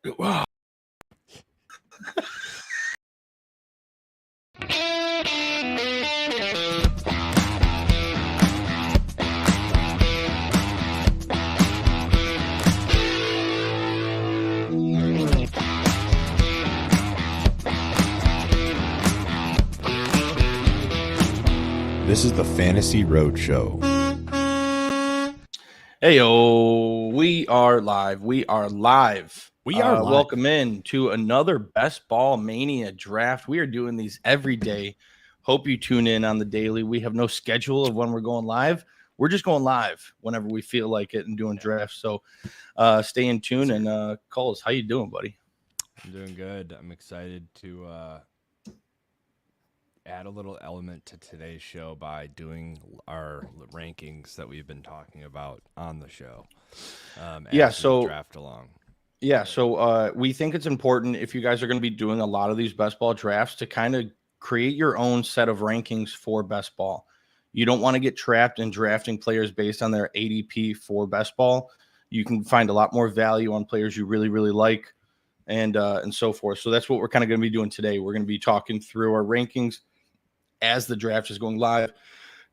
Wow. This is the Fantasy Roadshow. Heyo, we are live. We are live. Live. Welcome in to another Best Ball Mania draft. We are doing these every day. Hope you tune in on the daily. We have no schedule of when we're going live. We're just going live whenever we feel like it and doing drafts. So stay in tune. And Kulz, how you doing, buddy? I'm doing good. I'm excited to add a little element to today's show by doing our rankings that we've been talking about on the show. As we draft along. Yeah, so we think it's important if you guys are going to be doing a lot of these best ball drafts to kind of create your own set of rankings for best ball. You don't want to get trapped in drafting players based on their ADP for best ball. You can find a lot more value on players you really, really like and so forth. So that's what we're kind of going to be doing today. We're going to be talking through our rankings as the draft is going live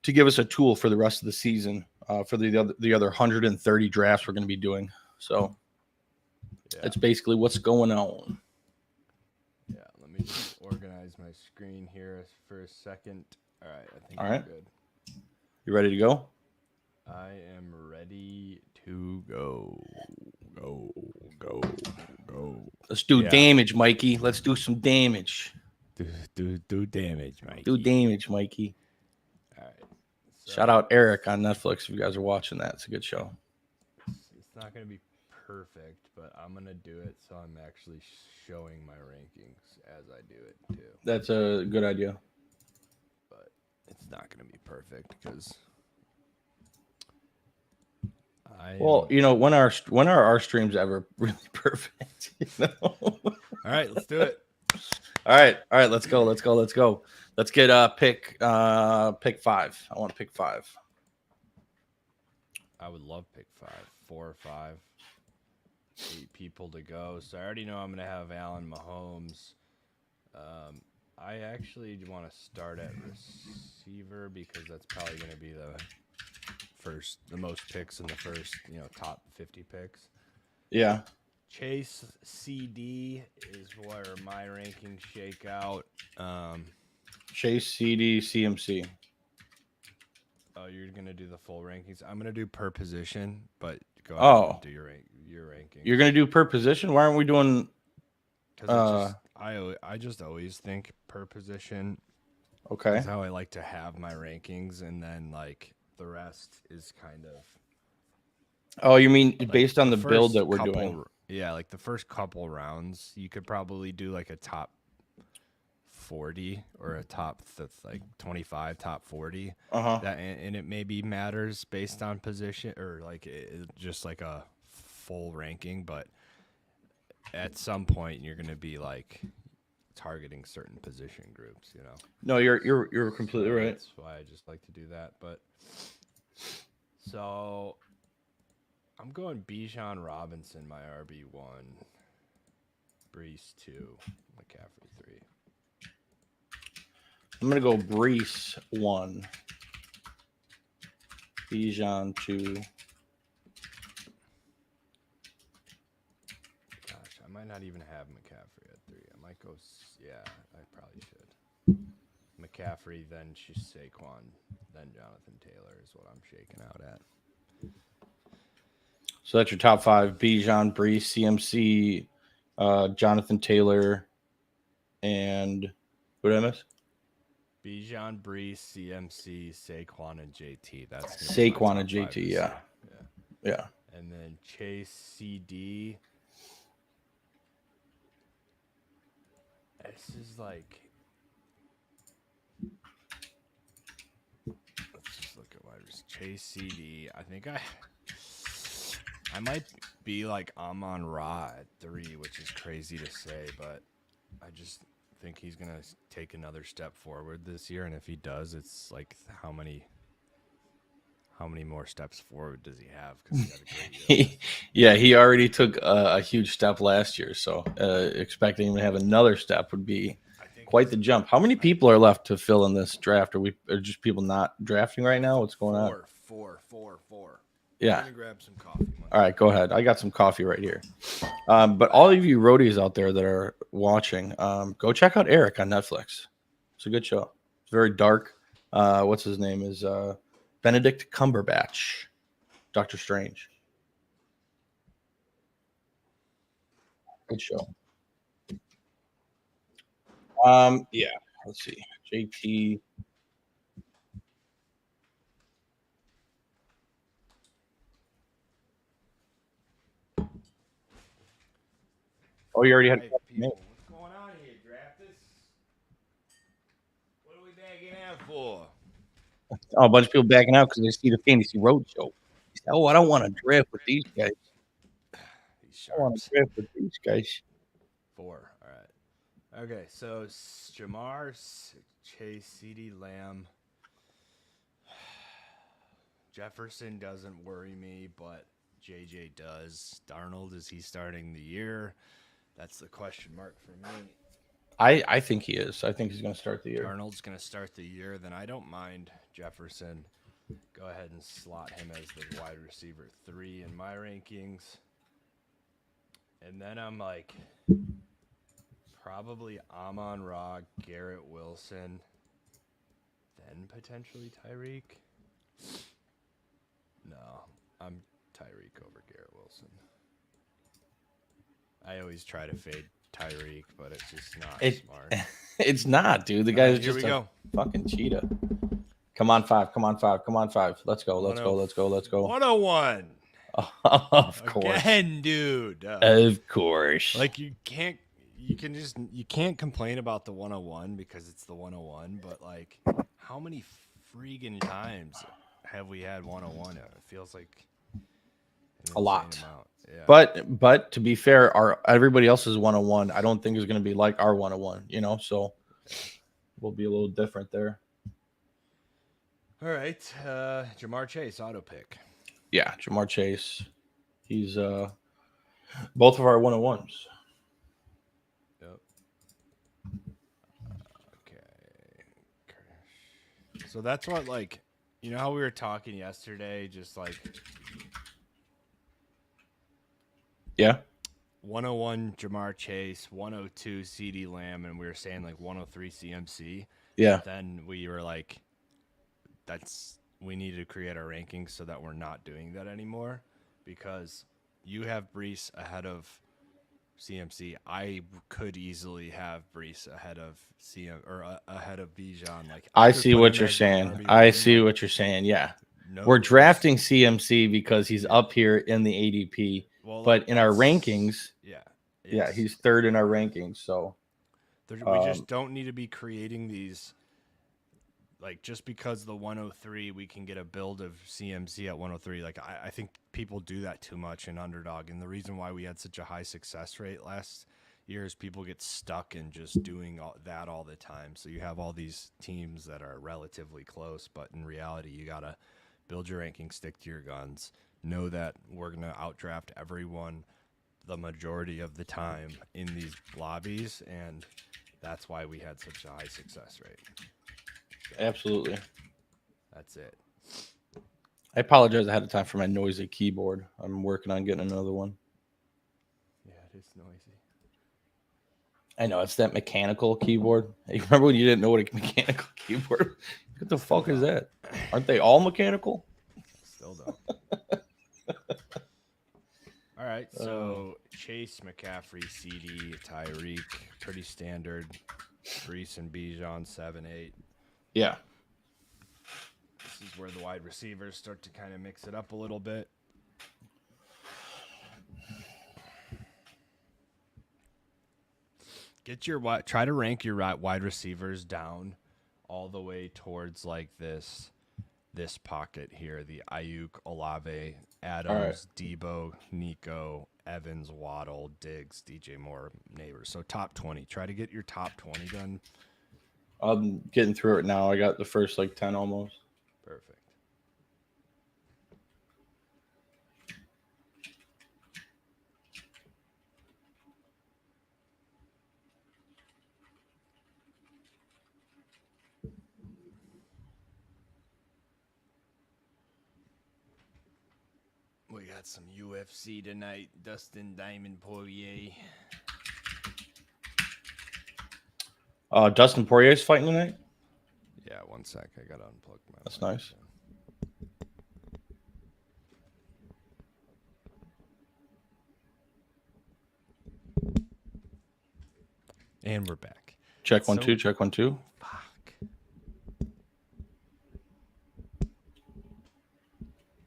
to give us a tool for the rest of the season for the other 130 drafts we're going to be doing. So that's basically what's going on. Yeah, let me just organize my screen here for a second. All right, I think I'm good. You ready to go? I am ready to go. Go. Let's do damage, Mikey. Let's do some damage. Do damage, Mikey. Do damage, Mikey. All right. So, shout out Eric on Netflix if you guys are watching that. It's a good show. It's not going to be perfect, but I'm going to do it so I'm actually showing my rankings as I do it too. That's a good idea. But it's not going to be perfect because when are our streams ever really perfect? All right, let's do it. All right, let's go. Let's get pick 5. I want to pick 5. I would love pick 5. 4 or 5. 8 people to go. So I already know I'm going to have Allen Mahomes. I actually want to start at receiver because that's probably going to be the most picks in the first, top 50 picks. Yeah. Chase CD is where my rankings shake out. Chase CD CMC. Oh, you're gonna do the full rankings. I'm gonna do per position, but go ahead and do your rankings. You're gonna do per position. Why aren't we doing? Because I just always think per position. Okay. That's how I like to have my rankings, and then like the rest is kind of. Oh, you mean based on the build that we're doing? Yeah, like the first couple rounds, you could probably do like a top 40 or a top 25, top 40. That and it maybe matters based on position or like just like a full ranking, but at some point you're going to be like targeting certain position groups, No, you're completely right. That's why I just like to do that. But so I'm going Bijan Robinson, my RB1, Brees 2, McCaffrey 3. I'm going to go Brees 1, Bijan 2. Gosh, I might not even have McCaffrey at 3. I might go, I probably should. McCaffrey, then Saquon, then Jonathan Taylor is what I'm shaking out at. So that's your top 5: Bijan, Brees, CMC, Jonathan Taylor, and who did I miss? Bijan, Brees, CMC, Saquon, and JT. That's Saquon and JT. Yeah. And then Chase CD. This is like. Let's just look at wide receivers. Chase CD. I think I might be like Amon-Ra at 3, which is crazy to say, but I just think he's going to take another step forward this year. And if he does, it's like how many how many more steps forward does he have? Because he had a great year. Yeah, he already took a huge step last year, so expecting him to have another step would be quite the jump. How many people are left to fill in this draft? Are just people not drafting right now? What's going on? Four. Yeah. I'm gonna grab some coffee. All right, go ahead. I got some coffee right here. But all of you roadies out there that are watching, go check out Eric on Netflix. It's a good show. It's very dark. What's his name is Benedict Cumberbatch, Doctor Strange. Good show. Yeah. Let's see. JT. Oh, you already had. Hey, people, what's going on here, Draftus? What are we bagging out for? Oh, a bunch of people backing out because they see the Fantasy Roadshow. Oh, I don't want to draft with these guys. I want to draft with these guys. 4. All right. Okay, so Jamar Chase, CeeDee Lamb. Jefferson doesn't worry me, but JJ does. Darnold, is he starting the year? That's the question mark for me. I think he is. I think he's going to start the year. Darnold's going to start the year, then I don't mind Jefferson. Go ahead and slot him as the wide receiver 3 in my rankings. And then I'm like, probably Amon-Ra, Garrett Wilson, then potentially Tyreek. No, I'm Tyreek over Garrett Wilson. I always try to fade Tyreek, but it's just not smart. It's not, dude. The guy's just a fucking cheetah. Come on, 5. Come on, 5. Come on, 5. Let's go. Let's go. Let's go. Let's go. 101. Of course. Again, dude. Of course. Like you can't complain about the 101 because it's the 101, but like how many freaking times have we had 101? It feels like a lot. Yeah. But to be fair, everybody else's 101 I don't think is going to be like our 101, so we'll be a little different there. All right. Jamar Chase, auto pick. Yeah, Jamar Chase. He's both of our 101s. Yep. Okay. So that's what, like, you know how we were talking yesterday, just like yeah. 101 Jamar Chase, 102 CeeDee Lamb, and we were saying like 103 CMC. Yeah. Then we were like, we need to create our rankings so that we're not doing that anymore, because you have Breece ahead of CMC. I could easily have Breece ahead of ahead of Bijan. Like I see what you're saying. I see what you're saying. Yeah. We're drafting CMC because he's up here in the ADP, but in our rankings, yeah, he's third in our rankings. So we just don't need to be creating these. Like, just because the 103, we can get a build of CMC at 103. Like, I think people do that too much in Underdog. And the reason why we had such a high success rate last year is people get stuck in just doing that all the time. So you have all these teams that are relatively close, but in reality, you got to build your ranking, stick to your guns, know that we're going to outdraft everyone the majority of the time in these lobbies. And that's why we had such a high success rate. Absolutely. That's it. I apologize ahead of time for my noisy keyboard. I'm working on getting another one. Yeah, it is noisy. I know. It's that mechanical keyboard. You remember when you didn't know what a mechanical keyboard? What the fuck is that? Aren't they all mechanical? Still don't. All right. So Chase, McCaffrey, CD, Tyreek, pretty standard. Breece and Bijan, 7-8. Yeah. This is where the wide receivers start to kind of mix it up a little bit. Try to rank your wide receivers down all the way towards like this pocket here: the Ayuk, Olave, Adams, Debo, Nico, Evans, Waddle, Diggs, DJ Moore, Neighbors. So top 20. Try to get your top 20 done. I'm getting through it now. I got the first 10 almost. Perfect. got some UFC tonight. Dustin Diamond Poirier. Dustin Poirier's fighting tonight? Yeah, one sec. I got to unplug my That's nice. And we're back. Check 1 2, check 1 2. Fuck.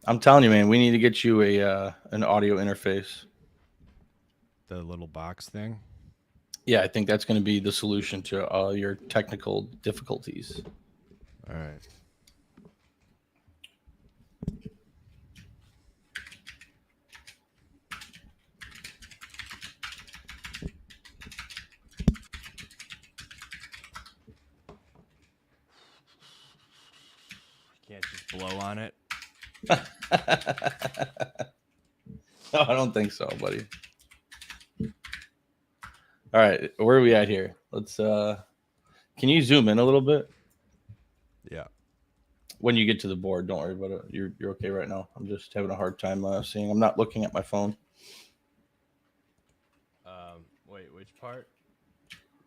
I'm telling you, man, we need to get you an audio interface. The little box thing? Yeah, I think that's going to be the solution to your technical difficulties. All right. Can't just blow on it. No, I don't think so, buddy. All right, where are we at here? Let's can you zoom in a little bit? Yeah. When you get to the board, don't worry about it. You're okay right now. I'm just having a hard time seeing. I'm not looking at my phone. Wait, which part?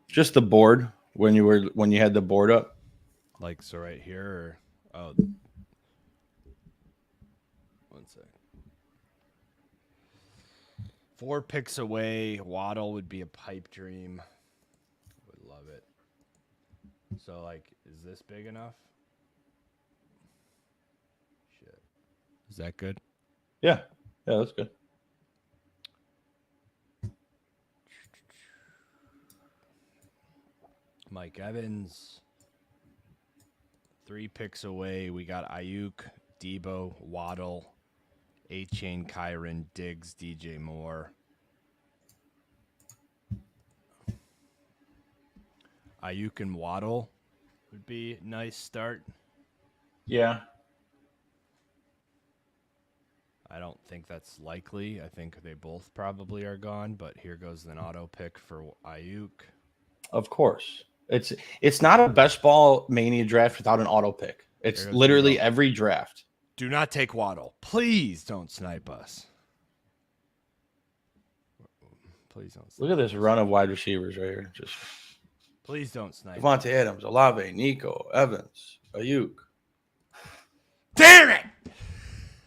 Just the board when you had the board up. Like so right here or one sec. 4 picks away, Waddle would be a pipe dream. Would love it. So like, is this big enough? Shit. Is that good? Yeah, that's good. Mike Evans. 3 picks away. We got Ayuk, Debo, Waddle, A-Chain, Kyron, Diggs, DJ Moore. Ayuk and Waddle would be a nice start. Yeah. I don't think that's likely. I think they both probably are gone, but here goes an auto pick for Ayuk. Of course. It's not a best ball mania draft without an auto pick. It's literally every draft. Do not take Waddle. Please don't snipe us. Please don't. Look at this run of wide receivers right here. Just please don't snipe. Devontae Adams, Olave, Nico, Evans, Ayuk. Damn it!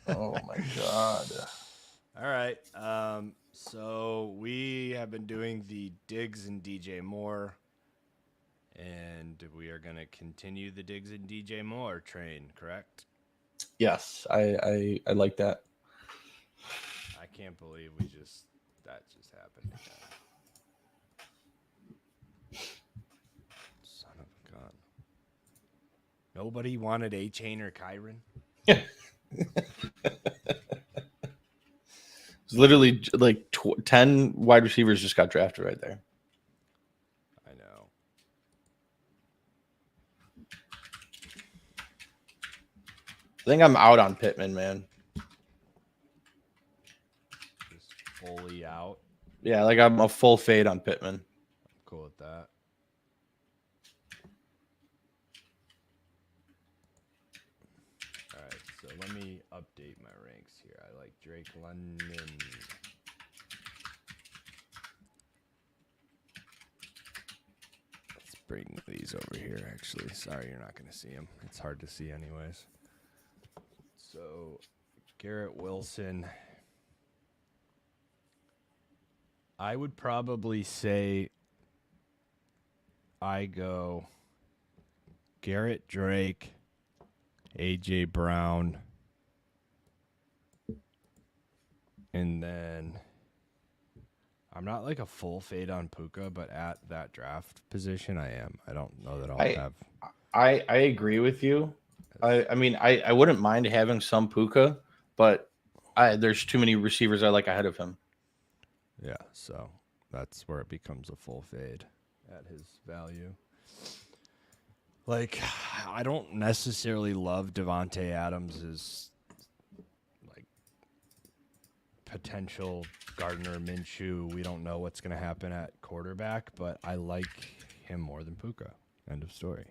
Oh my god. All right. So we have been doing the Diggs and DJ Moore. And we are going to continue the Diggs and DJ Moore train, correct? Yes, I like that. I can't believe that just happened again. Son of a gun. Nobody wanted A-Chain or Kyron? It's literally like 10 wide receivers just got drafted right there. I know. I think I'm out on Pittman, man. Just fully out. Yeah, like I'm a full fade on Pittman. I'm cool with that. All right, so let me update my ranks here. I like Drake London. Let's bring these over here, actually. Sorry, you're not going to see them. It's hard to see anyways. So, Garrett Wilson. I would probably say I go Garrett Drake, AJ Brown, and then I'm not like a full fade on Puka, but at that draft position I am. I don't know that I'll have. I agree with you. I mean, I wouldn't mind having some Puka, but there's too many receivers I like ahead of him. Yeah, so that's where it becomes a full fade at his value. Like, I don't necessarily love Devontae Adams' like potential Gardner Minshew. We don't know what's going to happen at quarterback, but I like him more than Puka. End of story.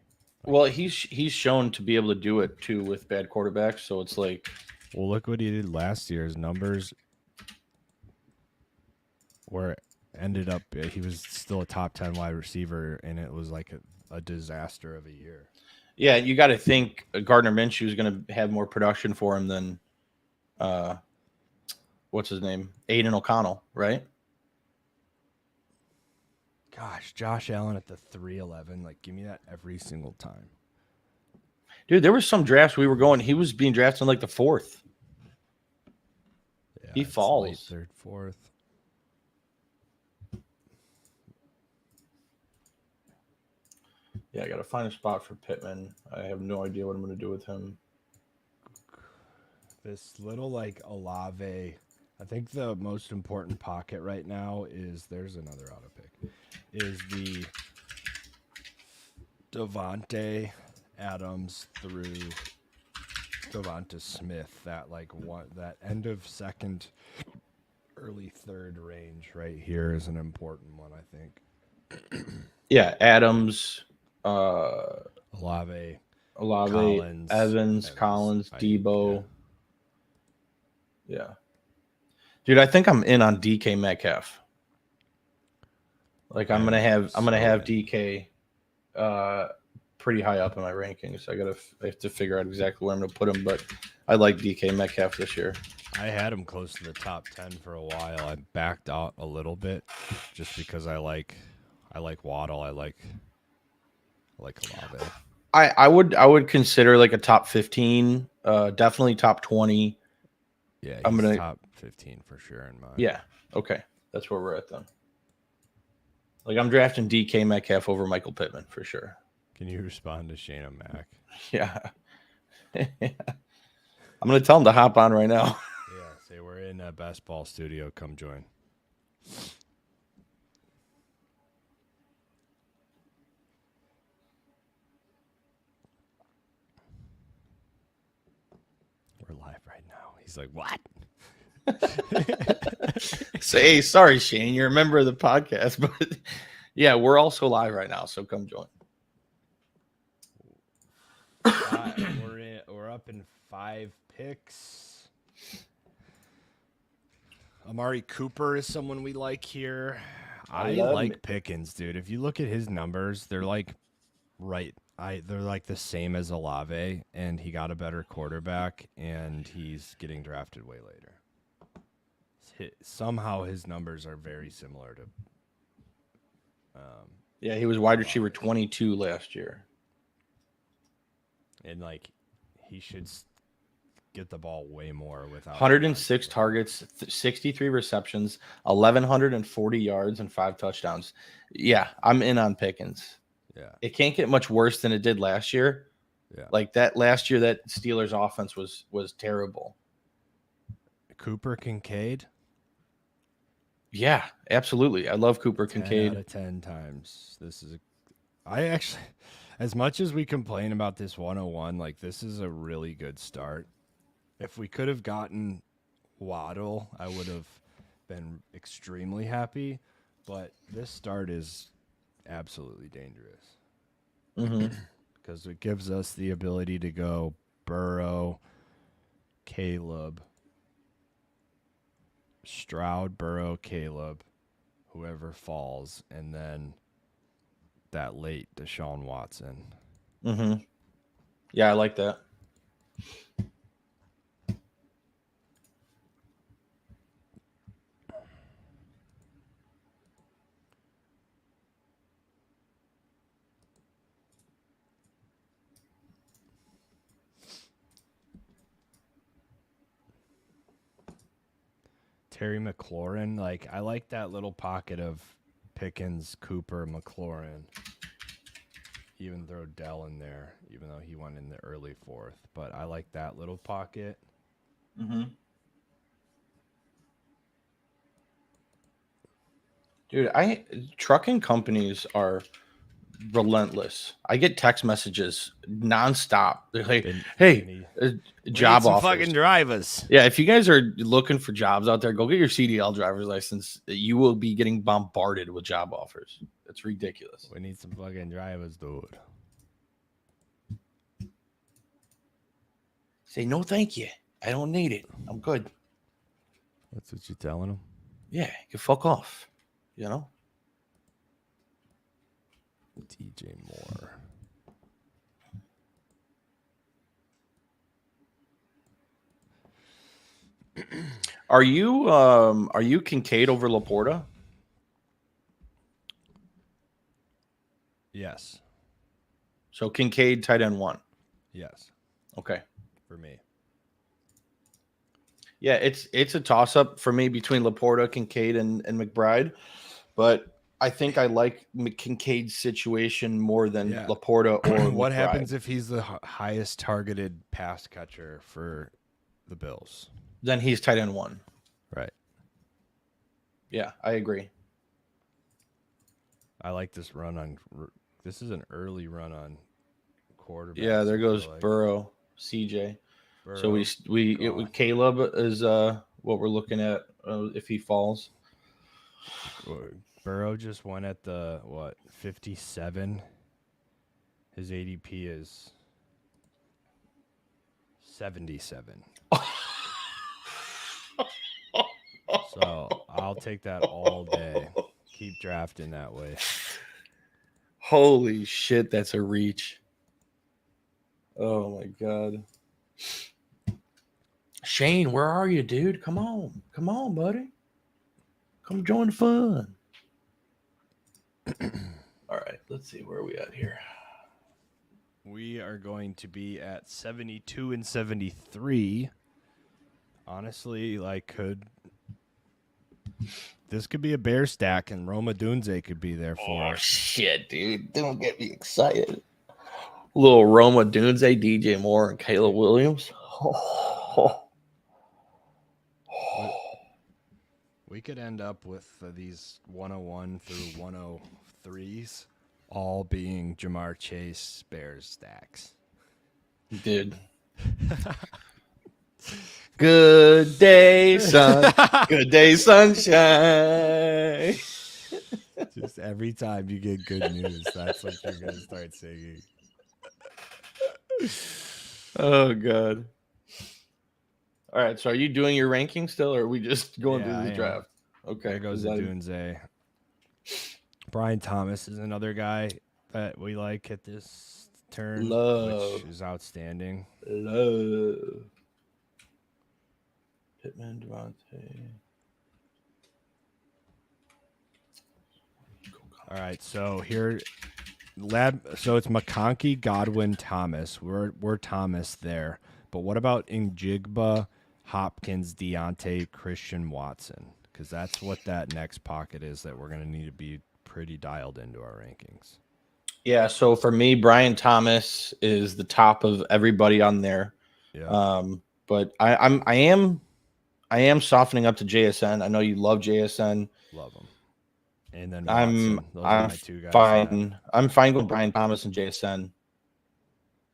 Well, he's shown to be able to do it too with bad quarterbacks, so it's like Well, look what he did last year. His numbers were ended up he was still a top 10 wide receiver, and it was like a disaster of a year. Yeah, you got to think Gardner Minshew is going to have more production for him than what's his name? Aiden O'Connell, right? Gosh, Josh Allen at the 311, like give me that every single time. Dude, there were some drafts we were going, he was being drafted in like the 4th. Yeah, He falls. Late third, fourth. Yeah, I got to find a spot for Pittman. I have no idea what I'm going to do with him. This little like Olave, I think the most important pocket right now is there's another auto pick. Is the Devontae Adams through Devonta Smith, that that end of second, early third range right here is an important one, I think. Yeah, Adams, Olave, Collins, Evans, Collins, Debo. Yeah. Dude, I think I'm in on DK Metcalf. Like I'm gonna have DK pretty high up in my rankings. I have to figure out exactly where I'm gonna put him, but I like DK Metcalf this year. I had him close to the top 10 for a while. I backed out a little bit just because I like Waddle. I like Olave. I would consider like a top 15, definitely top 20. Yeah, I'm gonna top 15 for sure in mine. Yeah, okay, that's where we're at then. Like I'm drafting DK Metcalf over Michael Pittman for sure. Can you respond to Shayna Mack? Yeah. I'm gonna tell him to hop on right now. Yeah, say we're in a Best Ball studio. Come join. We're live right now. He's like, what? Say, hey, sorry, Shane, you're a member of the podcast, but yeah, we're also live right now, so come join. We're up in 5 picks. Amari Cooper is someone we like here. I like Pickens, dude. If you look at his numbers, they're like they're like the same as Olave, and he got a better quarterback, and he's getting drafted way later. Somehow his numbers are very similar to. Yeah, he was wide receiver 22 last year, and like he should get the ball way more without 106 targets, 63 receptions, 1,140 yards, and 5 touchdowns. Yeah, I'm in on Pickens. Yeah, it can't get much worse than it did last year. Yeah, like that last year, that Steelers offense was terrible. Cooper Kincaid. Yeah, absolutely. I love Cooper 10 Kincaid. Out of 10 times. I actually, as much as we complain about this 101, like this is a really good start. If we could have gotten Waddle, I would have been extremely happy. But this start is absolutely dangerous because it gives us the ability to go Burrow, Caleb, Stroud, Burrow, Caleb, whoever falls, and then that late Deshaun Watson. Yeah, I like that. Terry McLaurin, like I like that little pocket of Pickens, Cooper, McLaurin. Even throw Dell in there, even though he went in the early 4th. But I like that little pocket. Dude, trucking companies are relentless. I get text messages nonstop. They're like, "Hey, job offers, fucking drivers." Yeah, if you guys are looking for jobs out there, go get your CDL driver's license. You will be getting bombarded with job offers. It's ridiculous. We need some fucking drivers, dude. Say no, thank you. I don't need it. I'm good. That's what you're telling him? Yeah, you fuck off. You know? DJ Moore. Are you Kincaid over Laporta? Yes. So Kincaid tight end 1. Yes. Okay. For me. Yeah, it's a toss up for me between Laporta, Kincaid, and McBride, but I think I like Kincaid's situation more than Laporta or what McBride. happens if he's the highest targeted pass catcher for the Bills? Then he's tight end 1. Right. Yeah, I agree. I like this run on. This is an early run on quarterback. Yeah, there goes Burrow, CJ. Burrow, so Caleb is what we're looking at if he falls. Burrow just went at the 57. His ADP is 77. So I'll take that all day. Keep drafting that way. Holy shit, that's a reach. Oh my god. Shane, where are you, dude? Come on. Come on, buddy. Come join the fun. All right, let's see where are we at here. We are going to be at 72 and 73. Honestly, this could be a bear stack, and Roma Dunze could be there for us. Shit, dude. Don't get me excited. Little Roma Dunze, DJ Moore, and Caleb Williams. We could end up with these 101 through 103s all being Jamar Chase Bears stacks. Dude. Good day, sun. Good day, sunshine. Just every time you get good news, that's what you're going to start singing. Oh, God. All right, so are you doing your ranking still, or are we just going through the draft? Okay. There goes the Dunze. Brian Thomas is another guy that we like at this turn, which is outstanding. Love. Pittman, Devontae. All right, so here, so it's McConkey, Godwin, Thomas. We're Thomas there, but what about Njigba, Hopkins, Deontay, Christian Watson? Because that's what that next pocket is that we're going to need to be pretty dialed into our rankings. Yeah, so for me, Brian Thomas is the top of everybody on there. Yeah. But I am softening up to JSN. I know you love JSN. Love him. And then Watson. Those are my two guys. I'm fine with Brian Thomas and JSN.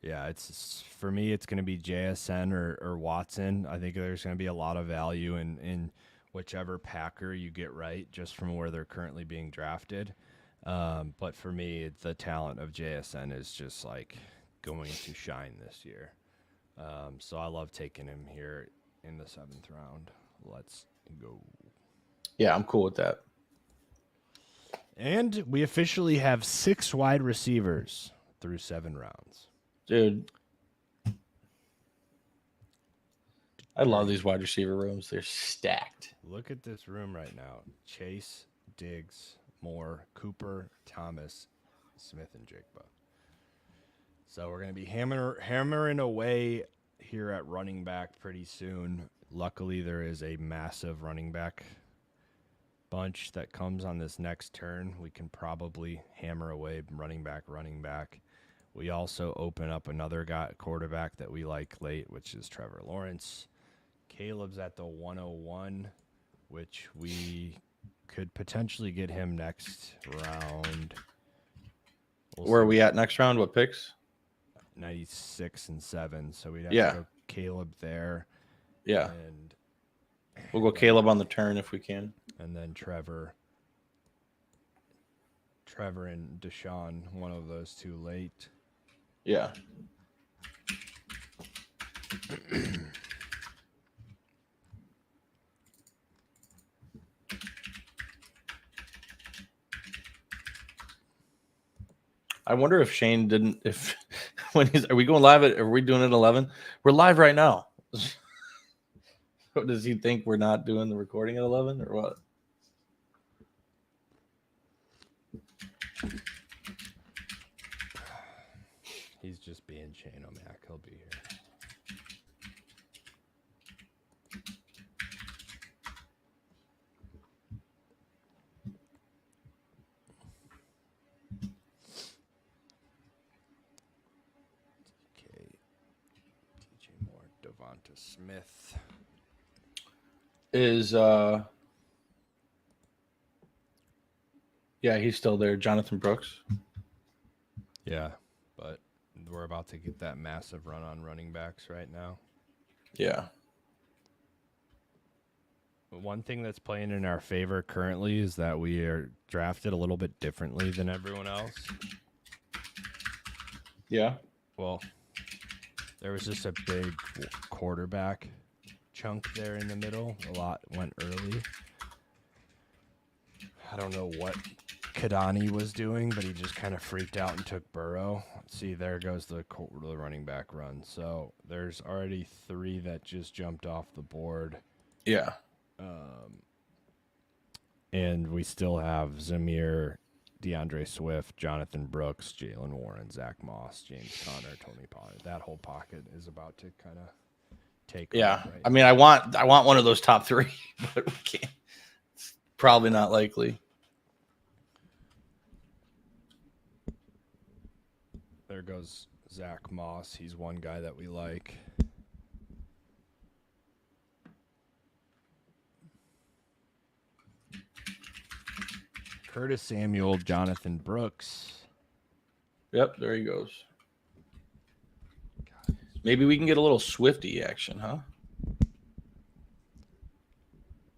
Yeah, it's for me. It's going to be JSN or Watson. I think there's going to be a lot of value in whichever Packer you get right, just from where they're currently being drafted. But for me, the talent of JSN is just going to shine this year. So I love taking him here in the 7th round. Let's go. Yeah, I'm cool with that. And we officially have 6 wide receivers through 7 rounds. Dude, I love these wide receiver rooms. They're stacked. Look at this room right now. Chase, Diggs, Moore, Cooper, Thomas, Smith, and Jigba. So we're going to be hammering away here at running back pretty soon. Luckily, there is a massive running back bunch that comes on this next turn. We can probably hammer away running back. We also open up another quarterback that we like late, which is Trevor Lawrence. Caleb's at the 101, which we could potentially get him next round. Where are we at next round? What picks? 96 and 7. So we'd have to go Caleb there. Yeah. And we'll go Caleb on the turn if we can. And then Trevor and Deshaun, one of those two late. Yeah. I wonder if Shane didn't. If when he's, are we going live? Are we doing it at 11? We're live right now. Does he think we're not doing the recording at 11 or what? He's just being Shane O'Mac. He'll be here. Okay. DJ Moore, Devonta Smith. Is yeah, he's still there. Jonathan Brooks. Yeah, but we're about to get that massive run on running backs right now. Yeah. One thing that's playing in our favor currently is that we are drafted a little bit differently than everyone else. Yeah. Well, there was just a big quarterback chunk there in the middle. A lot went early. I don't know what Kadani was doing, but he just kind of freaked out and took Burrow. See, there goes the running back run. So there's already 3 that just jumped off the board. Yeah. And we still have Zamir, DeAndre Swift, Jonathan Brooks, Jalen Warren, Zach Moss, James Conner, Tony Pollard. That whole pocket is about to kind of take Yeah. off right I mean, I want one of those top 3, but we can't. It's probably not likely. There goes Zach Moss. He's one guy that we like. Curtis Samuel, Jonathan Brooks. Yep, there he goes. Maybe we can get a little Swifty action, huh?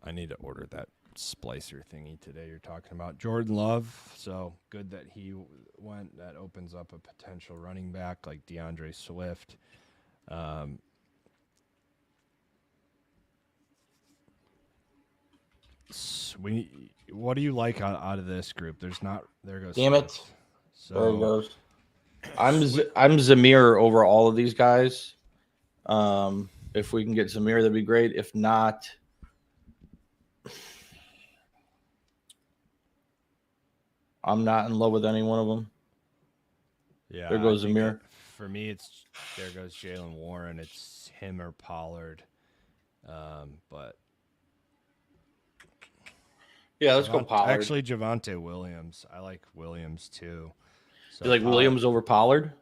I need to order that splicer thingy today you're talking about. Jordan Love, so good that he went. That opens up a potential running back like DeAndre Swift. What do you like out of this group? There goes. Damn Swift. it. So, there he goes. I'm Zamir over all of these guys. If we can get Zamir, that'd be great. If not, I'm not in love with any one of them. Yeah, there goes Zamir. For me, there goes Jalen Warren. It's him or Pollard. But yeah, let's go Pollard. Actually, Javonte Williams. I like Williams too. So you like Pollard. Williams over Pollard?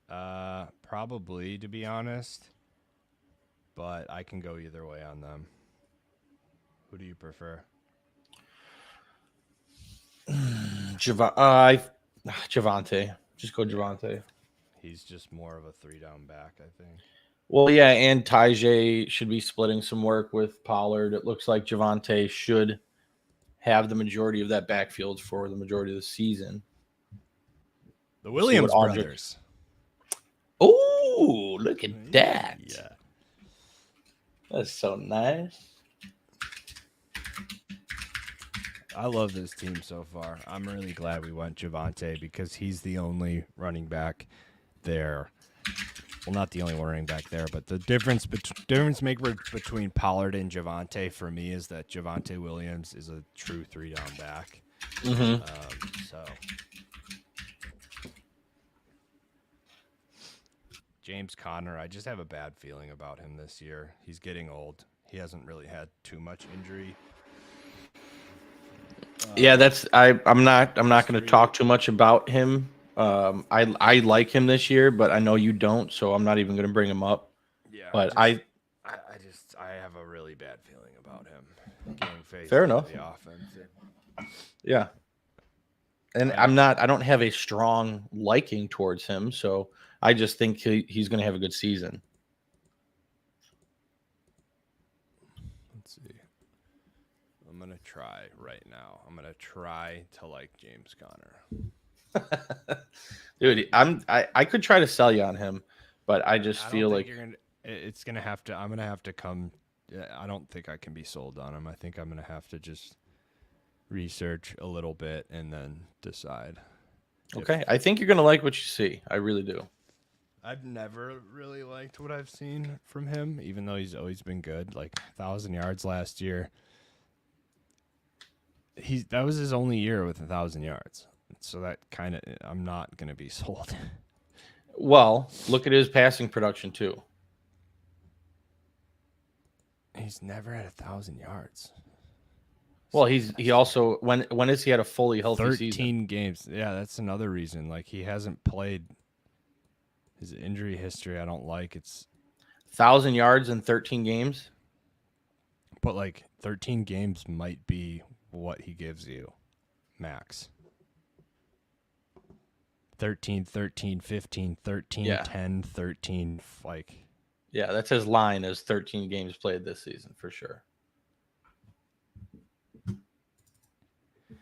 Probably, to be honest. But I can go either way on them. Who do you prefer? Javonte. Just go Javonte. He's just more of a 3-down back, I think. Well, yeah, and Tajay should be splitting some work with Pollard. It looks like Javonte should have the majority of that backfield for the majority of the season. The Williams brothers. Oh, look at that. Yeah. That's so nice. I love this team so far. I'm really glad we went Javonte because he's the only running back there. Well, not the only running back there, but the difference maker between Pollard and Javonte for me is that Javonte Williams is a true 3-down back. Mm-hmm. So James Conner, I just have a bad feeling about him this year. He's getting old. He hasn't really had too much injury. Yeah, I'm not going to talk too much about him. I like him this year, but I know you don't, so I'm not even going to bring him up. Yeah, but I have a really bad feeling about him getting faced Fair with enough. The offense. Yeah, and I don't have a strong liking towards him, so I just think he's going to have a good season. Let's see. I'm going to try right now. I'm going to try to like James Conner. Dude, I could try to sell you on him, but I just feel like it's gonna have to. I'm gonna have to come. I don't think I can be sold on him. I think I'm gonna have to just research a little bit and then decide. Okay, I think you're gonna like what you see. I really do. I've never really liked what I've seen from him, even though he's always been good. Like 1,000 yards last year. That was his only year with 1,000 yards. So that kind of, I'm not gonna be sold. Well, look at his passing production too. He's never had 1,000 yards. Well, he also when has he had a fully healthy 13 season? games. Yeah, that's another reason. Like he hasn't played. His injury history, I don't like. It's 1,000 yards in 13 games. But like 13 games might be what he gives you, max. 13, 13, 15, 13, Yeah. 10, 13, like. Yeah, that's his line is 13 games played this season for sure.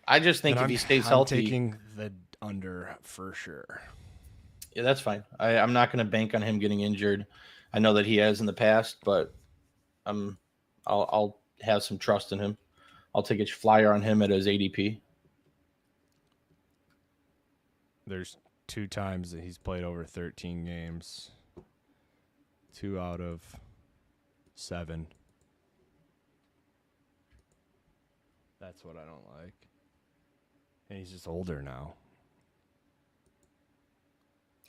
I just think if he stays healthy. I'm taking the under for sure. Yeah, that's fine. I'm not going to bank on him getting injured. I know that he has in the past, but I'll have some trust in him. I'll take a flyer on him at his ADP. There's 2 times that he's played over 13 games. 2 out of 7. That's what I don't like. And he's just older now.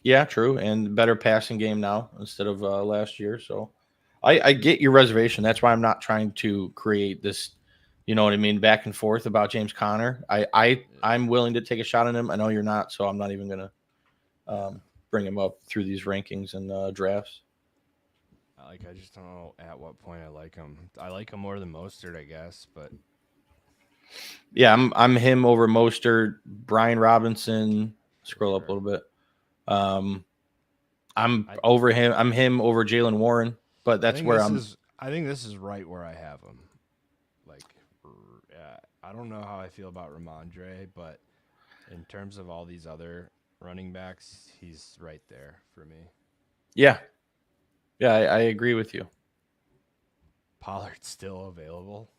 Yeah, true. And better passing game now instead of last year. So I get your reservation. That's why I'm not trying to create this, you know what I mean, back and forth about James Conner. I'm willing to take a shot on him. I know you're not, so I'm not even going to bring him up through these rankings and drafts. I just don't know at what point I like him. I like him more than Mostert, I guess, but yeah, I'm him over Mostert, Brian Robinson. Scroll up a little bit. I'm over him. I'm him over Jalen Warren, but that's where I think this is right where I have him. Like, I don't know how I feel about Ramondre, but in terms of all these other running backs, he's right there for me. Yeah. Yeah, I agree with you. Pollard's still available.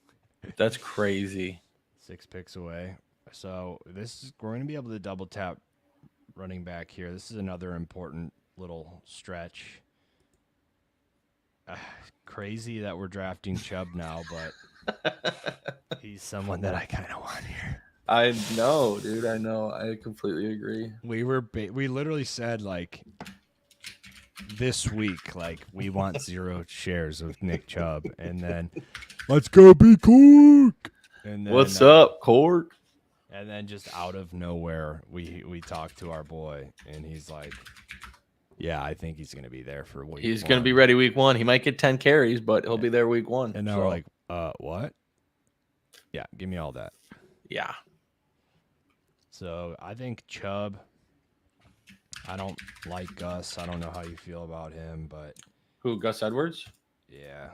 That's crazy. 6 picks away. So we're going to be able to double tap running back here. This is another important little stretch. Crazy that we're drafting Chubb now, but he's someone that I kind of want here. I know, dude. I know. I completely agree. We literally said like this week, like we want 0 shares of Nick Chubb, and then let's go be Cork. And then, what's up, Cork? And then just out of nowhere, we talked to our boy, and he's like, "Yeah, I think he's gonna be there for week. He's gonna be ready week 1. He might get 10 carries, but he'll be there week 1." And now we're like, what? Yeah, give me all that. Yeah. So I think Chubb. I don't like Gus. I don't know how you feel about him, but who? Gus Edwards? Yeah.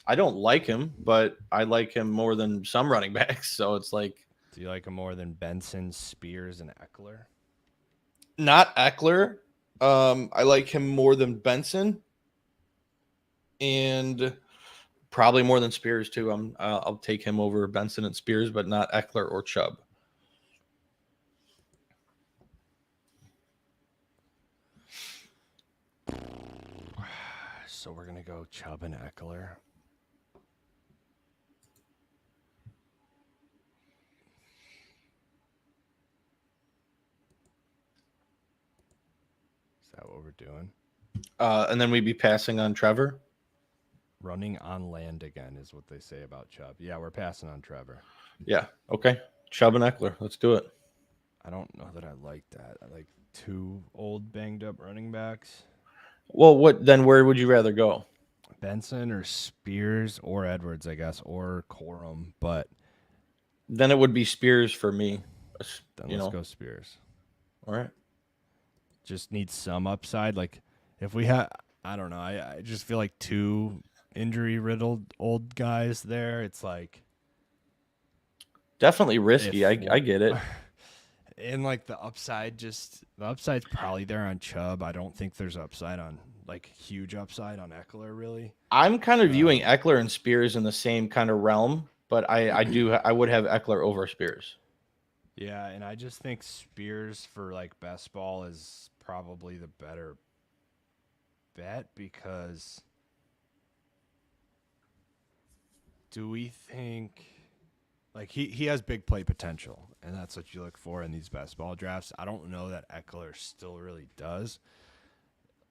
I don't like him, but I like him more than some running backs. So it's like, do you like him more than Benson, Spears, and Eckler? Not Eckler. I like him more than Benson, and probably more than Spears too. I'll take him over Benson and Spears, but not Eckler or Chubb. So we're gonna go Chubb and Eckler. Is that what we're doing? And then we'd be passing on Trevor. Running on land again is what they say about Chubb. Yeah, we're passing on Trevor. Yeah. Okay. Chubb and Eckler. Let's do it. I don't know that I like that. I like 2 old banged up running backs. Well, where would you rather go? Benson or Spears or Edwards, I guess, or Corum, but then it would be Spears for me. Then let's go Spears. All right. Just needs some upside. Like if we had, I don't know. I just feel like 2 injury riddled old guys there. It's like definitely risky. I get it. And like the upside's probably there on Chubb. I don't think there's upside on huge upside on Eckler really. I'm kind of viewing Eckler and Spears in the same kind of realm, but I would have Eckler over Spears. Yeah, and I just think Spears for like best ball is probably the better bet because do we think like he has big play potential and that's what you look for in these best ball drafts. I don't know that Eckler still really does.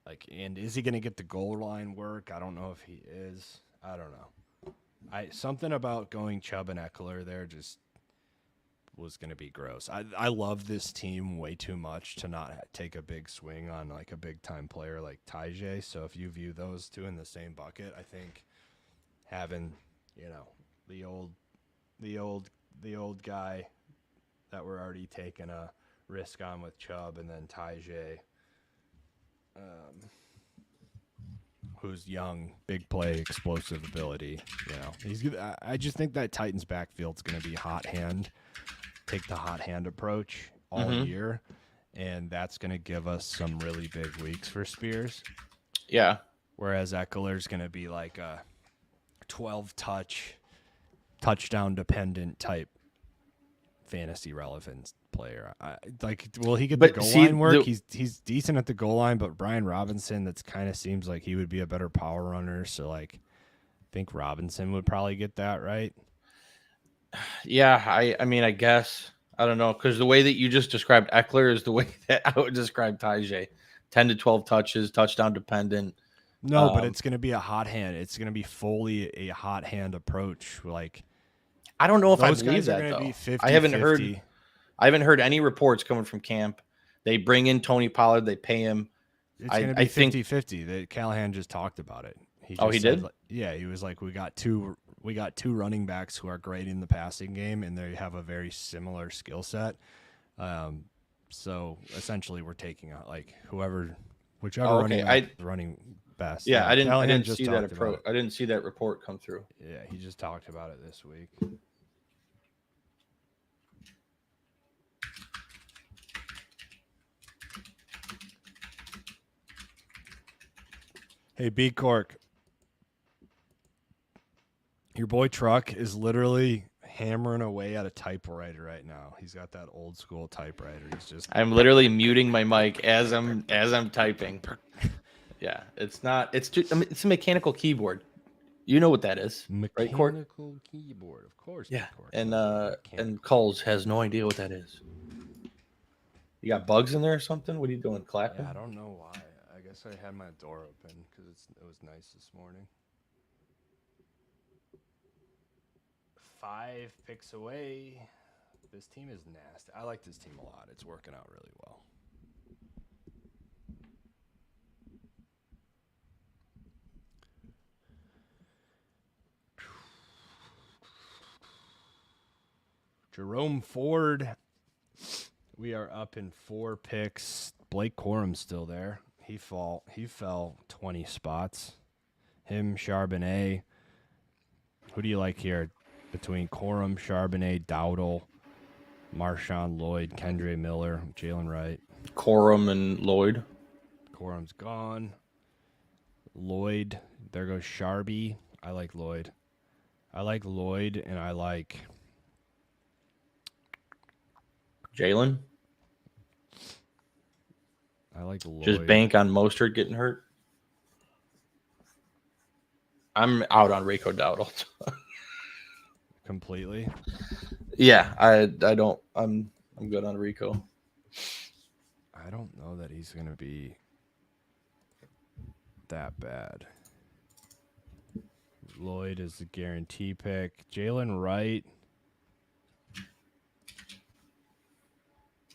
Like, and is he going to get the goal line work? I don't know if he is. I don't know. Something about going Chubb and Eckler there just was going to be gross. I love this team way too much to not take a big swing on like a big time player like Tajay. So if you view those two in the same bucket, I think having, the old guy that we're already taking a risk on with Chubb and then Tajay, who's young, big play, explosive ability. I just think that Titans backfield's going to be hot hand. Take the hot hand approach all year, and that's going to give us some really big weeks for Spears. Yeah. Whereas Eckler's going to be like a 12 touchdown dependent type fantasy relevant player. Will he get the goal line work? He's decent at the goal line, but Brian Robinson, that's kind of seems like he would be a better power runner. So I think Robinson would probably get that right. Yeah, I mean, I guess. I don't know, because the way that you just described Eckler is the way that I would describe Tajay. 10 to 12 touches, touchdown dependent. No, but it's going to be a hot hand. It's going to be fully a hot hand approach. Like, I don't know if I those believe guys are that, going to though. be 50, I haven't heard any reports coming from camp. They bring in Tony Pollard, they pay him. It's going to be 50-50. That Callahan just talked about it. He did? Yeah, he was like, we got two running backs who are great in the passing game, and they have a very similar skill set. So essentially, we're taking out like whichever running back is running best. Yeah, I didn't see that approach. I didn't see that report come through. Yeah, he just talked about it this week. Hey, B Cork. Your boy Truck is literally hammering away at a typewriter right now. He's got that old school typewriter. I'm literally muting my mic as I'm typing. Yeah, it's a mechanical keyboard. You know what that is, right, Court? Mechanical keyboard, of course. Yeah, and Kulz has no idea what that is. You got bugs in there or something? What are you doing, clapping? Yeah, I don't know why. I guess I had my door open because it was nice this morning. 5 picks away. This team is nasty. I like this team a lot. It's working out really well. Jerome Ford. We are up in 4 picks. Blake Corum's still there. He fell 20 spots. Him, Charbonnet. Who do you like here? Between Corum, Charbonnet, Dowdle, Marshawn Lloyd, Kendre Miller, Jalen Wright. Corum and Lloyd. Corum's gone. Lloyd. There goes Sharby. I like Lloyd. And I like Jalen. I like Lloyd. Just bank on Mostert getting hurt. I'm out on Rico Dowdle. Completely. Yeah, I don't. I'm good on Rico. I don't know that he's gonna be that bad. Lloyd is the guarantee pick. Jalen Wright.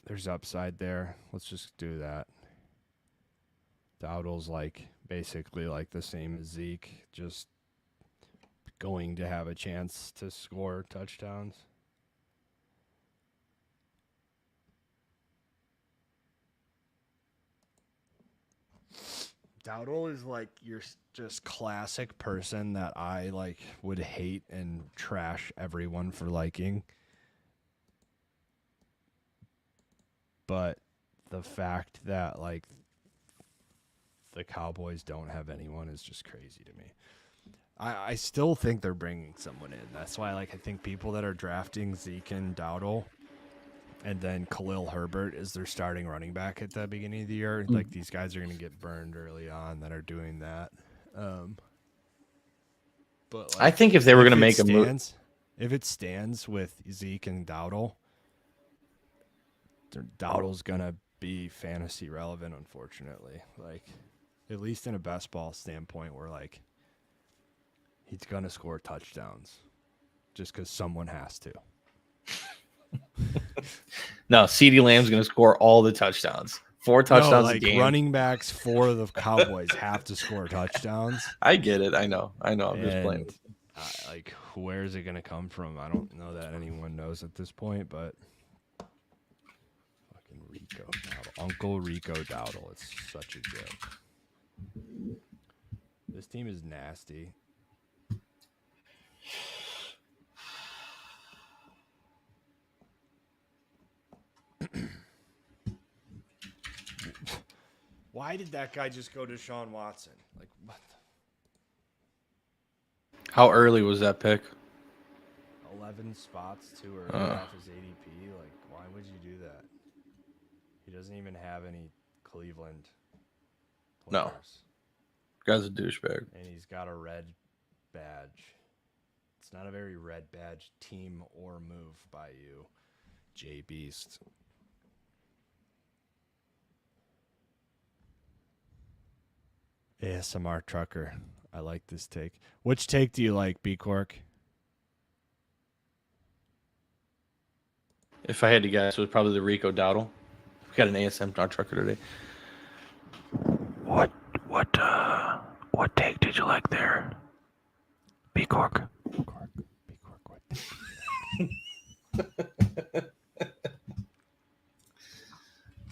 There's upside there. Let's just do that. Dowdle's basically the same as Zeke, just going to have a chance to score touchdowns. Dowdle is your just classic person that I would hate and trash everyone for liking. But the fact that the Cowboys don't have anyone is just crazy to me. I still think they're bringing someone in. That's why I think people that are drafting Zeke and Dowdle And then Khalil Herbert is their starting running back at the beginning of the year. Like, these guys are going to get burned early on that are doing that. But like, I think if they were going to make a move, if it stands with Zeke and Dowdle, Dowdle's going to be fantasy relevant, unfortunately. Like, at least in a best ball standpoint, where like he's going to score touchdowns just because someone has to. No, CeeDee Lamb's going to score all the touchdowns. 4 touchdowns like a game. Running backs for the Cowboys have to score touchdowns. I get it. I know. I'm just playing. Like, where is it going to come from? I don't know that anyone knows at this point, but fucking Rico Dowdle. Uncle Rico Dowdle. It's such a joke. This team is nasty. Why did that guy just go to Deshaun Watson? Like, what? How early was that pick? 11 spots too early off his ADP. Like, why would you do that? He doesn't even have any Cleveland players. No. Guy's a douchebag. And he's got a red badge. It's not a very red badge team or move by you, J Beast. ASMR trucker. I like this take. Which take do you like, B Cork? If I had to guess, it was probably the Rico Dowdle. We got an ASMR trucker today. What take did you like there? B Cork. B Cork, what?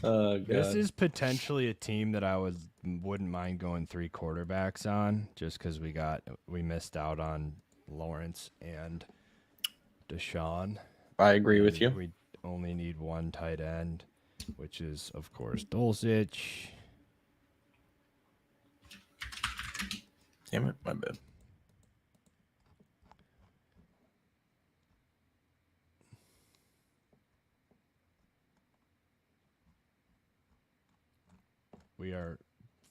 Oh, God. This is potentially a team that I wouldn't mind going 3 quarterbacks on, just because we missed out on Lawrence and Deshaun. I agree with you. We only need 1 tight end, which is of course Dulcich. Damn it, my bad. We are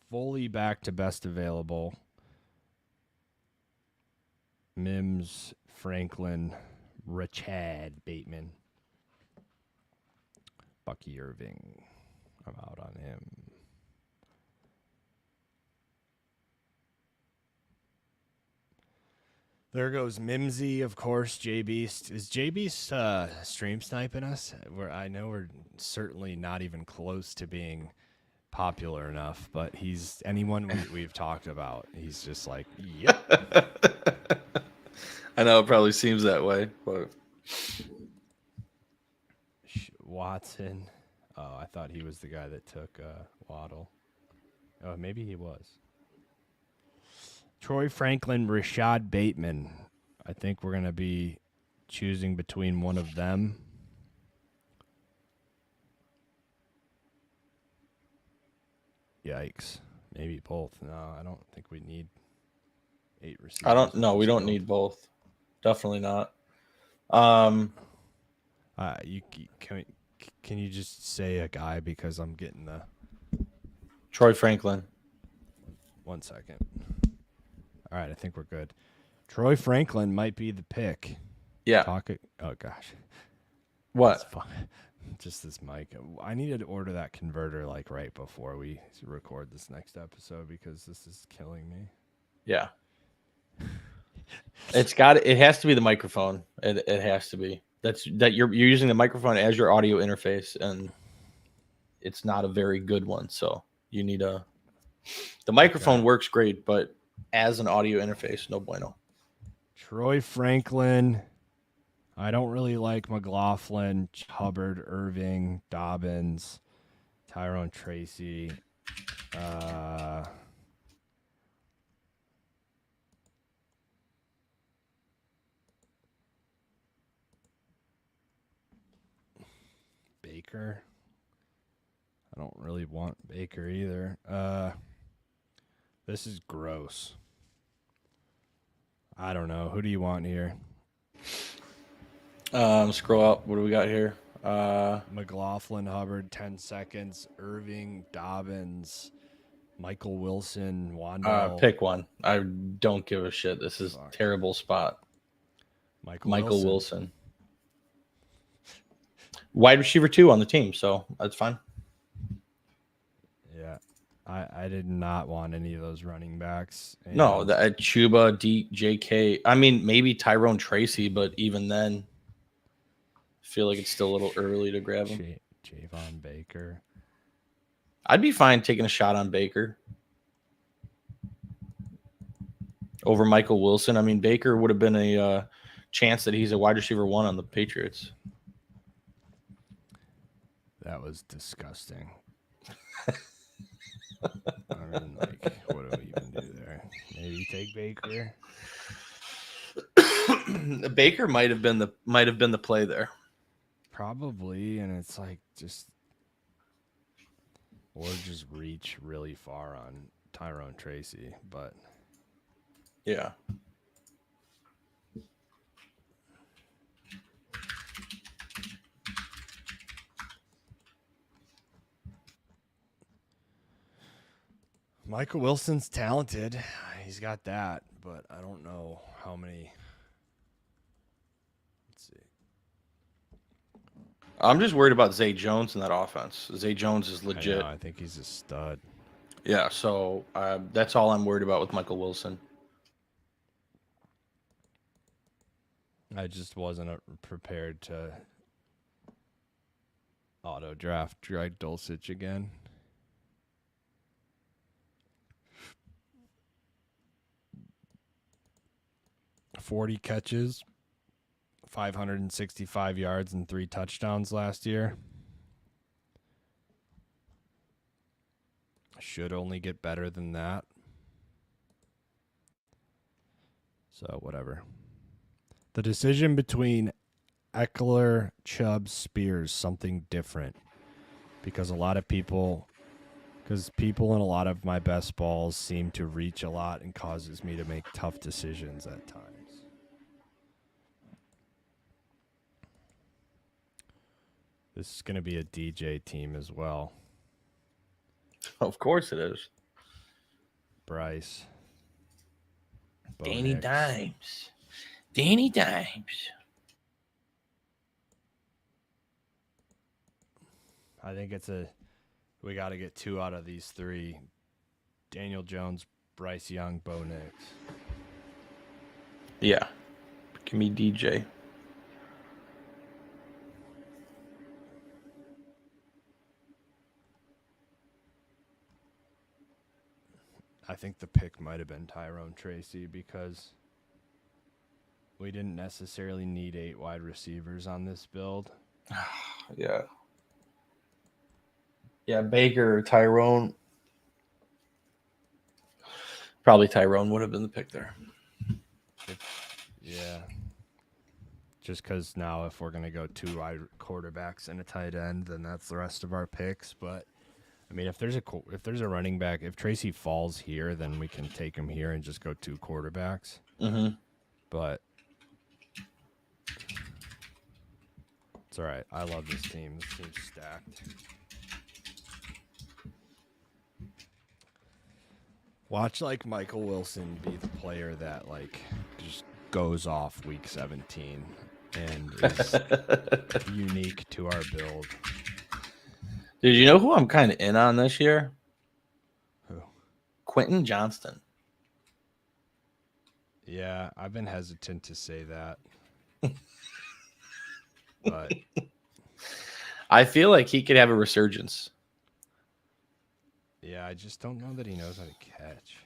fully back to best available. Mims, Franklin, Rashad Bateman, Bucky Irving. I'm out on him. There goes Mimsy, of course. J Beast. Is J Beast stream sniping us? I know we're certainly not even close to being popular enough, but he's anyone we've talked about. He's just like, yep. I know it probably seems that way, but Watson. Oh, I thought he was the guy that took Waddle. Oh, maybe he was. Troy Franklin, Rashad Bateman. I think we're going to be choosing between one of them. Yikes. Maybe both. No, I don't think we need 8 receivers. We don't need both. Definitely not. Can you just say a guy, because I'm getting the Troy Franklin. 1 second. All right, I think we're good. Troy Franklin might be the pick. Yeah. Oh gosh. What? Just this mic. I need to order that converter like right before we record this next episode, because this is killing me. Yeah. It has to be the microphone. It has to be. You're using the microphone as your audio interface, and it's not a very good one. So you need the microphone works great, but as an audio interface, no bueno. Troy Franklin. I don't really like McLaughlin, Hubbard, Irving, Dobbins, Tyrone Tracy. Baker. I don't really want Baker either. This is gross. I don't know. Who do you want here? Scroll up. What do we got here? McLaughlin, Hubbard, 10 seconds. Irving, Dobbins, Michael Wilson, Wandell. Pick one. I don't give a shit. This is terrible spot. Michael Wilson. Wide receiver 2 on the team, so that's fine. Yeah. I did not want any of those running backs. No, Chuba, JK. I mean, maybe Tyrone Tracy, but even then, I feel like it's still a little early to grab him. Javon Baker. I'd be fine taking a shot on Baker over Michael Wilson. I mean, Baker would have been a chance that he's a wide receiver 1 on the Patriots. That was disgusting. I mean, like, what do we even do there? Maybe take Baker. Baker might have been the play there. Probably, and it's like or just reach really far on Tyrone Tracy, but yeah. Michael Wilson's talented. He's got that, but I don't know how many. Let's see. I'm just worried about Zay Jones in that offense. Zay Jones is legit. I think he's a stud. Yeah, so that's all I'm worried about with Michael Wilson. I just wasn't prepared to auto draft Greg Dulcich again. $40 catches, 565 yards, and 3 touchdowns last year. Should only get better than that. So, whatever. The decision between Eckler, Chubb, Spears, something different. Because people in a lot of my best balls seem to reach a lot and causes me to make tough decisions at times. This is going to be a DJ team as well. Of course it is. Bryce. Danny Dimes. Danny Dimes. I think we got to get 2 out of these 3. Daniel Jones, Bryce Young, Bo Nix. Yeah. Give me DJ. I think the pick might have been Tyrone Tracy because we didn't necessarily need 8 wide receivers on this build. Yeah. Yeah, Baker or Tyrone. Probably Tyrone would have been the pick there. Yeah. Just because now if we're going to go 2 wide quarterbacks and a tight end, then that's the rest of our picks. But, I mean, if there's a running back, if Tracy falls here, then we can take him here and just go 2 quarterbacks. Mm-hmm. But it's all right. I love this team. This team's stacked. Watch like Michael Wilson be the player that like just goes off week 17 and is unique to our build. Dude, you know who I'm kind of in on this year? Who? Quentin Johnston. Yeah, I've been hesitant to say that. But I feel like he could have a resurgence. Yeah, I just don't know that he knows how to catch.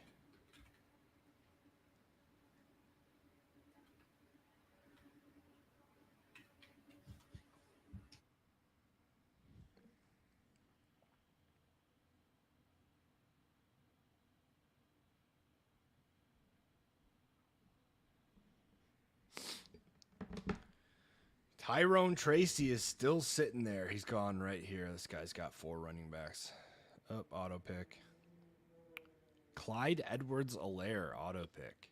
Tyrone Tracy is still sitting there. He's gone right here. This guy's got 4 running backs. Up, auto pick. Clyde Edwards-Helaire, auto pick.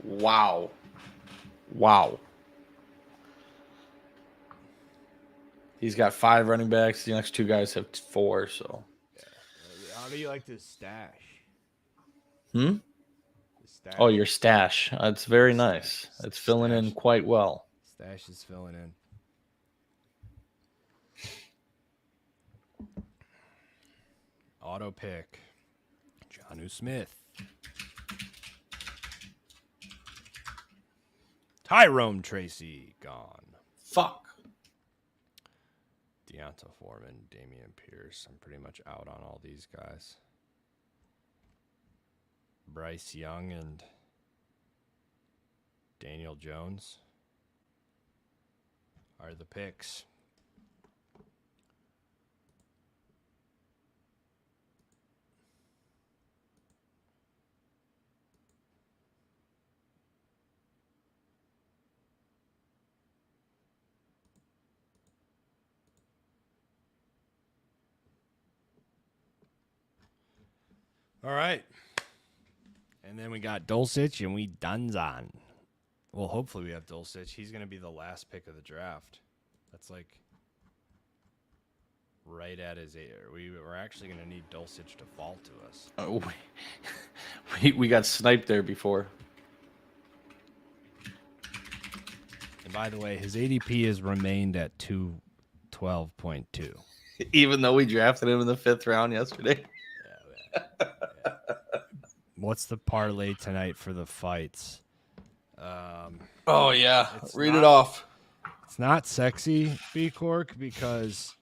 Wow. Wow. He's got 5 running backs. The next 2 guys have 4. So, how do you like this stash? The stash. Oh, your stash. It's very nice. It's filling in quite well. Stash is filling in. Auto pick. Jonnu Smith. Tyrone Tracy gone. Fuck. Deonta Foreman, Damian Pierce. I'm pretty much out on all these guys. Bryce Young and Daniel Jones are the picks. All right. And then we got Dulcich and we Dunzon. Well, hopefully we have Dulcich. He's going to be the last pick of the draft. That's like right at his age. We're actually going to need Dulcich to fall to us. Oh, we got sniped there before. And by the way, his ADP has remained at 212.2. Even though we drafted him in the 5th round yesterday. Yeah. What's the parlay tonight for the fights? Oh, yeah. Read it off. It's not sexy, B-Cork, because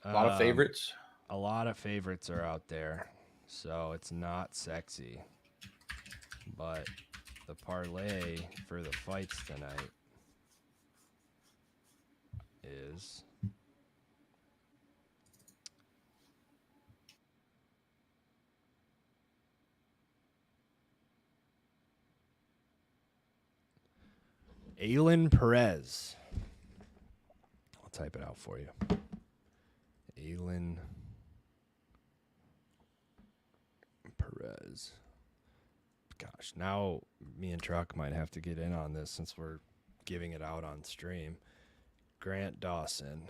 a lot of favorites. A lot of favorites are out there, so it's not sexy. But the parlay for the fights tonight is Aylin Perez. I'll type it out for you. Aylin Perez. Gosh, now me and Truck might have to get in on this since we're giving it out on stream. Grant Dawson.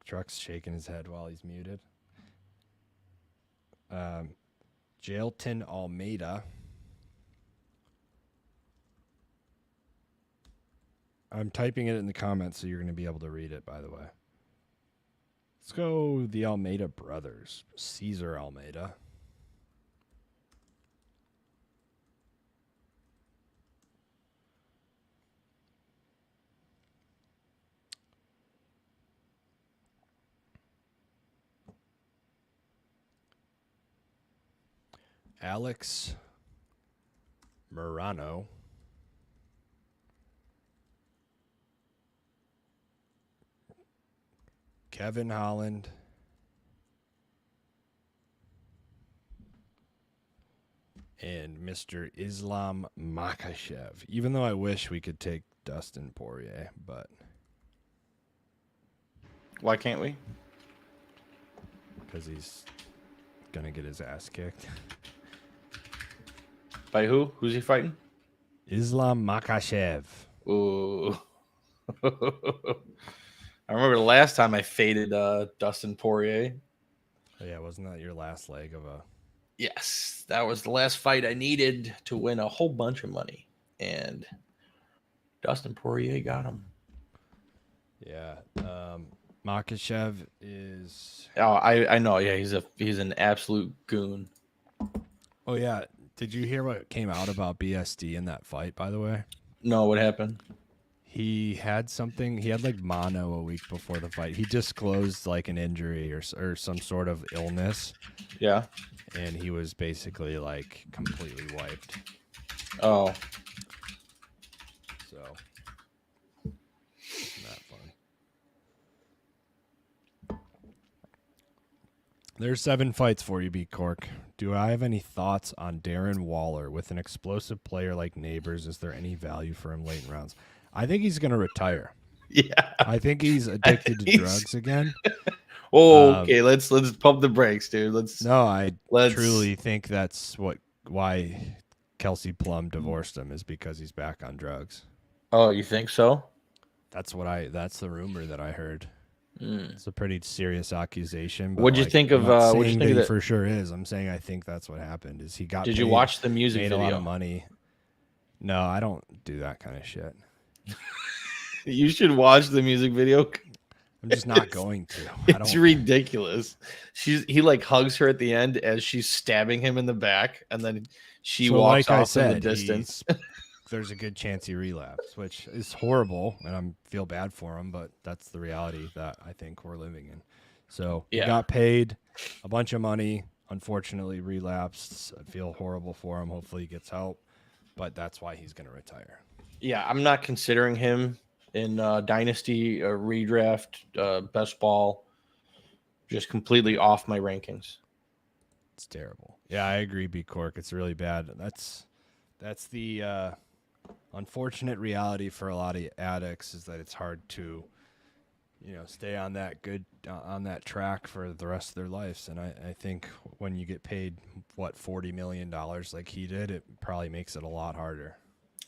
Truck's shaking his head while he's muted. Jailton Almeida. I'm typing it in the comments so you're going to be able to read it, by the way. Let's go the Almeida brothers. Caesar Almeida. Alex Murano. Kevin Holland. And Mr. Islam Makhachev. Even though I wish we could take Dustin Poirier, but why can't we? Because he's going to get his ass kicked. By who? Who's he fighting? Islam Makhachev. Ooh. I remember the last time I faded Dustin Poirier. Oh, yeah, wasn't that your last leg of a... Yes, that was the last fight I needed to win a whole bunch of money. And Dustin Poirier got him. Yeah. Makhachev is... Oh, I know. Yeah, he's an absolute goon. Oh, yeah. Did you hear what came out about BSD in that fight, by the way? No, what happened? He had something. He had like mono a week before the fight. He disclosed like an injury or some sort of illness. Yeah. And he was basically like completely wiped. Oh. So, not fun. There's 7 fights for you, B-Cork. Do I have any thoughts on Darren Waller? With an explosive player like Neighbors, is there any value for him late in rounds? I think he's going to retire. Yeah. I think he's addicted to drugs again. Oh, okay. Let's pump the brakes, dude. I truly think that's why Kelsey Plum divorced him, is because he's back on drugs. Oh, you think so? That's the rumor that I heard. It's a pretty serious accusation. But What'd you think of? What'd you think of he that? for sure is. I'm saying I think that's what happened. Is he got? Did paid, you watch the music made video? a lot of money. No, I don't do that kind of shit. You should watch the music video. I'm just not going to. It's ridiculous. He like hugs her at the end as she's stabbing him in the back, and then she walks off in the distance. There's a good chance he relapsed, which is horrible, and I feel bad for him, but that's the reality that I think we're living in. So he got paid a bunch of money, unfortunately relapsed. I feel horrible for him. Hopefully he gets help, but that's why he's going to retire. Yeah, I'm not considering him in Dynasty redraft, best ball. Just completely off my rankings. It's terrible. Yeah, I agree, B Cork. It's really bad. That's the unfortunate reality for a lot of addicts, is that it's hard to, stay on that track for the rest of their lives. And I think when you get paid $40 million like he did, it probably makes it a lot harder.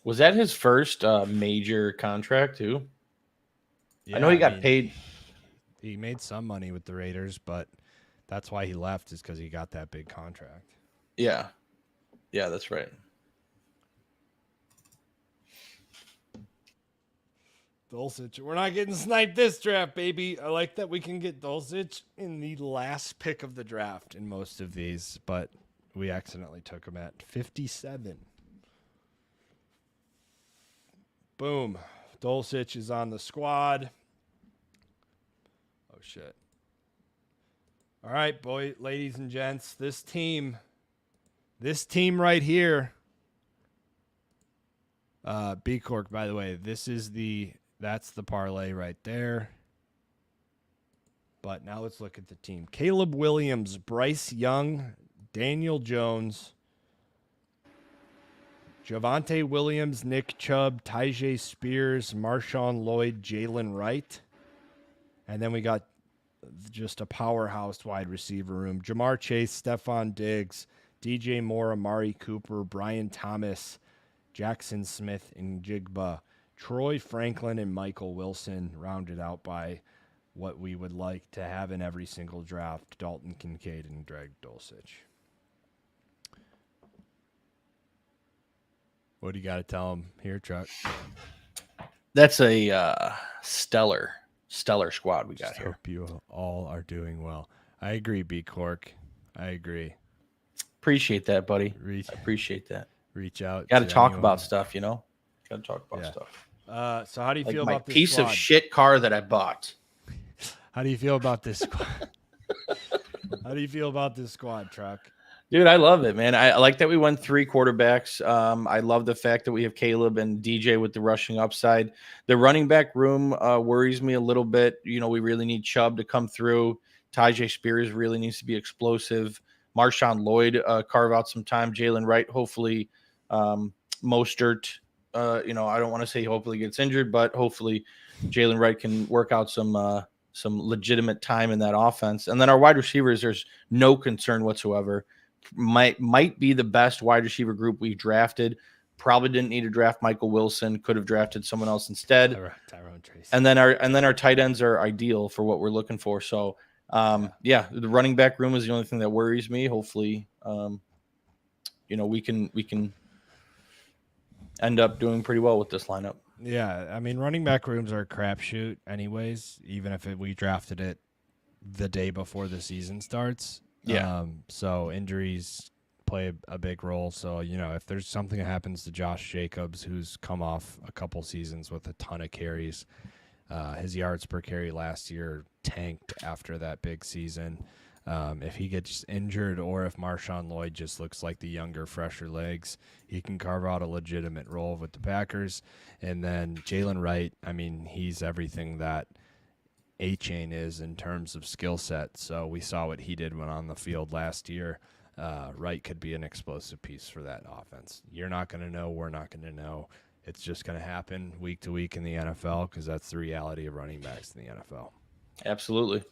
Was that his first major contract too? Yeah, I know he got paid. He made some money with the Raiders, but that's why he left, is because he got that big contract. Yeah, that's right. Dulcich. We're not getting sniped this draft, baby. I like that we can get Dulcich in the last pick of the draft in most of these, but we accidentally took him at 57. Boom. Dulcich is on the squad. Oh, shit. All right, ladies and gents, this team right here. B Cork, by the way, that's the parlay right there. But now let's look at the team. Caleb Williams, Bryce Young, Daniel Jones, Javonte Williams, Nick Chubb, Tyjae Spears, Marshawn Lloyd, Jalen Wright. And then we got just a powerhouse wide receiver room. Jamar Chase, Stephon Diggs, DJ Moore, Amari Cooper, Brian Thomas, Jackson Smith, and Jigba. Troy Franklin and Michael Wilson, rounded out by what we would like to have in every single draft, Dalton Kincaid and Greg Dulcich. What do you got to tell him here, Chuck? That's a stellar squad we got here. Hope you all are doing well. I agree, B Cork. I agree. Appreciate that, buddy. I appreciate that. Reach out. Got to talk about stuff, Got to talk about stuff. So how do you feel about this piece squad? of shit car that I bought? How do you feel about this squad? How do you feel about this squad, Truck? Dude, I love it, man. I like that we went 3 quarterbacks. I love the fact that we have Caleb and DJ with the rushing upside. The running back room worries me a little bit. We really need Chubb to come through. Tyjae Spears really needs to be explosive. Marshawn Lloyd carve out some time. Jalen Wright, hopefully. Mostert, I don't want to say hopefully gets injured, but hopefully Jalen Wright can work out some legitimate time in that offense. And then our wide receivers, there's no concern whatsoever. Might be the best wide receiver group we drafted. Probably didn't need to draft Michael Wilson. Could have drafted someone else instead. Tyrone Tracy. And then our tight ends are ideal for what we're looking for. So the running back room is the only thing that worries me. Hopefully, we can end up doing pretty well with this lineup. Yeah, I mean, running back rooms are a crapshoot anyways, even if we drafted it the day before the season starts. Yeah. So injuries play a big role. So, if there's something that happens to Josh Jacobs, who's come off a couple seasons with a ton of carries, his yards per carry last year tanked after that big season. If he gets injured, or if Marshawn Lloyd just looks like the younger, fresher legs, he can carve out a legitimate role with the Packers. And then Jalen Wright, I mean, he's everything that A-Chain is in terms of skill set. So we saw what he did when on the field last year. Wright could be an explosive piece for that offense. You're not going to know. We're not going to know. It's just going to happen week to week in the NFL, because that's the reality of running backs in the NFL. Absolutely.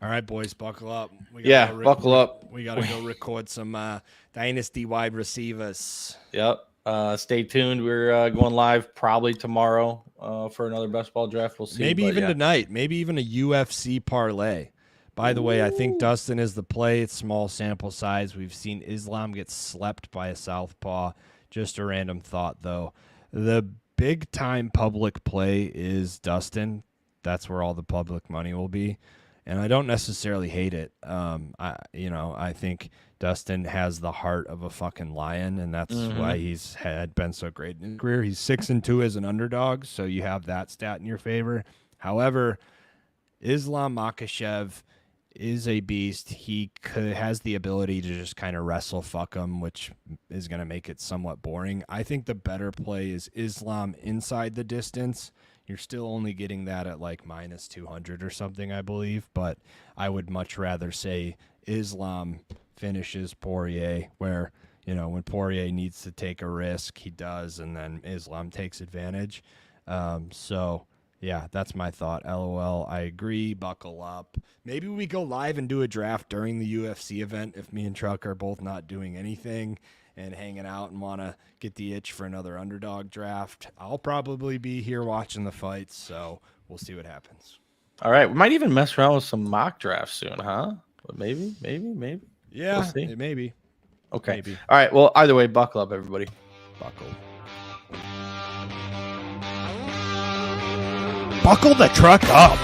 All right, boys, buckle up. Buckle up. We got to go record some Dynasty wide receivers. Yep. Stay tuned. We're going live probably tomorrow for another best ball draft. We'll see. Maybe even tonight. Maybe even a UFC parlay. By the way, I think Dustin is the play. It's small sample size. We've seen Islam get slept by a southpaw. Just a random thought, though. The big-time public play is Dustin. That's where all the public money will be. And I don't necessarily hate it. I think Dustin has the heart of a fucking lion, and that's why he's had been so great in his career. He's 6-2 as an underdog, so you have that stat in your favor. However, Islam Makhachev is a beast. He has the ability to just kind of wrestle fuck him, which is going to make it somewhat boring. I think the better play is Islam inside the distance. You're still only getting that at like minus 200 or something, I believe. But I would much rather say Islam finishes Poirier, where, when Poirier needs to take a risk, he does, and then Islam takes advantage. Yeah, that's my thought. LOL. I agree. Buckle up. Maybe we go live and do a draft during the UFC event if me and Truck are both not doing anything and hanging out and want to get the itch for another underdog draft. I'll probably be here watching the fights, so we'll see what happens. All right. We might even mess around with some mock drafts soon, huh? But maybe. Yeah, we'll see. Maybe. Okay. Maybe. All right. Well, either way, buckle up, everybody. Buckle the truck up.